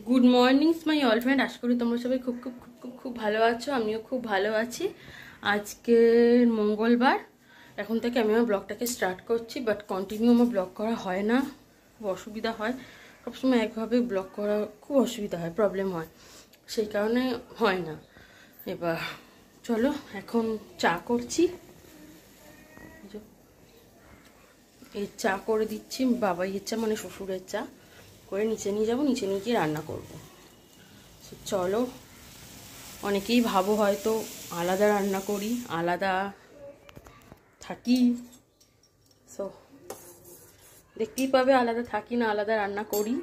Good morning my all friend, আশা করি তোমরা সবাই খুব খুব খুব খুব খুব ভালো আছো। আমিও খুব ভালো আছি। আজকে মঙ্গলবার, এখন থেকে আমি আমার ব্লগটাকে স্টার্ট করছি, বাট কন্টিনিউ আমার ব্লগ করা হয় না, খুব অসুবিধা হয়। সবসময় একভাবে ব্লগ করা খুব অসুবিধা হয়, প্রবলেম হয়, সেই কারণে হয় না। এবার চলো এখন চা করছি। এই চা করে দিচ্ছি, বাবাইয়ের চা মানে শ্বশুরের চা করে নিচে নিয়ে যাবো, নিচে নিয়ে গিয়ে রান্না করবো। চলো, অনেকেই ভাবো হয়তো আলাদা রান্না করি, আলাদা থাকি। সো দেখতেই পাবে আলাদা থাকি না আলাদা রান্না করি,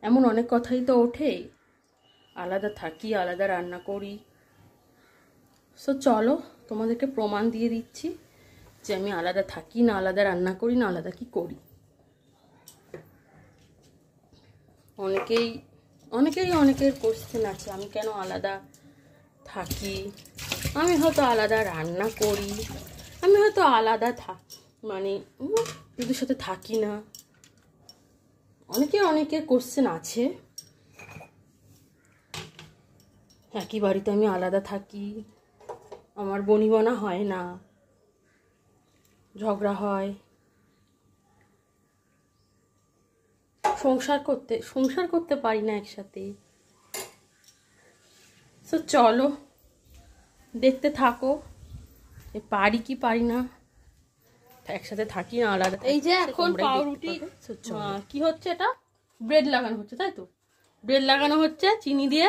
এমন অনেক কথাই তো ওঠে, আলাদা থাকি আলাদা রান্না করি। সো চলো তোমাদেরকে প্রমাণ দিয়ে দিচ্ছি যে আমি আলাদা থাকি না আলাদা রান্না করি না আলাদা কি করি। অনেকের কোশ্চেন আছে আমি কেন আলাদা থাকি, আমি হয়তো আলাদা রান্না করি, আমি হয়তো আলাদা মানে দিদির সাথে থাকি না। অনেকের কোশ্চেন আছে। একই বাড়িতে আমি আলাদা থাকি, আমার বনিবনা হয় না, ঝগড়া হয়, সংসার করতে পারি না একসাথে। তো চলো দেখতে থাকো পারি কি পারি না, একসাথে থাকি না আলাদা। এই যে এখন পাউরুটি কি হচ্ছে, এটা ব্রেড লাগানো হচ্ছে, তাই তো? ব্রেড লাগানো হচ্ছে, চিনি দিয়ে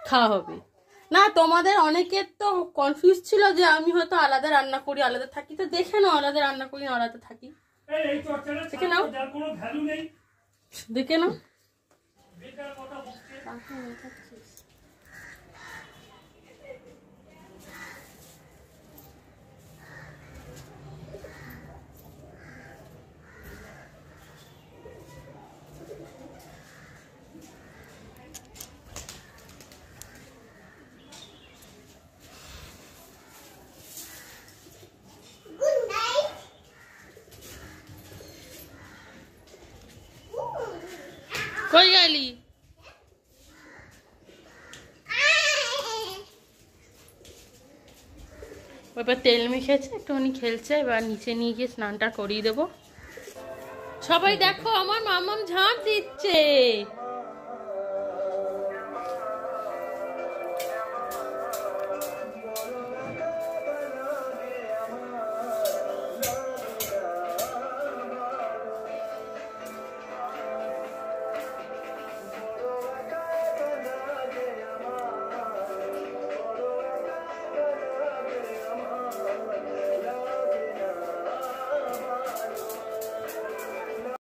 খাওয়া হবে। না তোমাদের অনেকের তো কনফিউজ ছিল যে আমি হয়তো আলাদা রান্না করি আলাদা থাকি, তো দেখে নাও আলাদা রান্না করি না আলাদা থাকি, দেখে নাও দেখে নাও। কই গেলি? এবার তেল মেখেছে, একটুখানি খেলছে, এবার নিচে নিয়ে গিয়ে স্নানটা করিয়ে দেবো। সবাই দেখো আমার মামাম ঝাঁপ দিচ্ছে।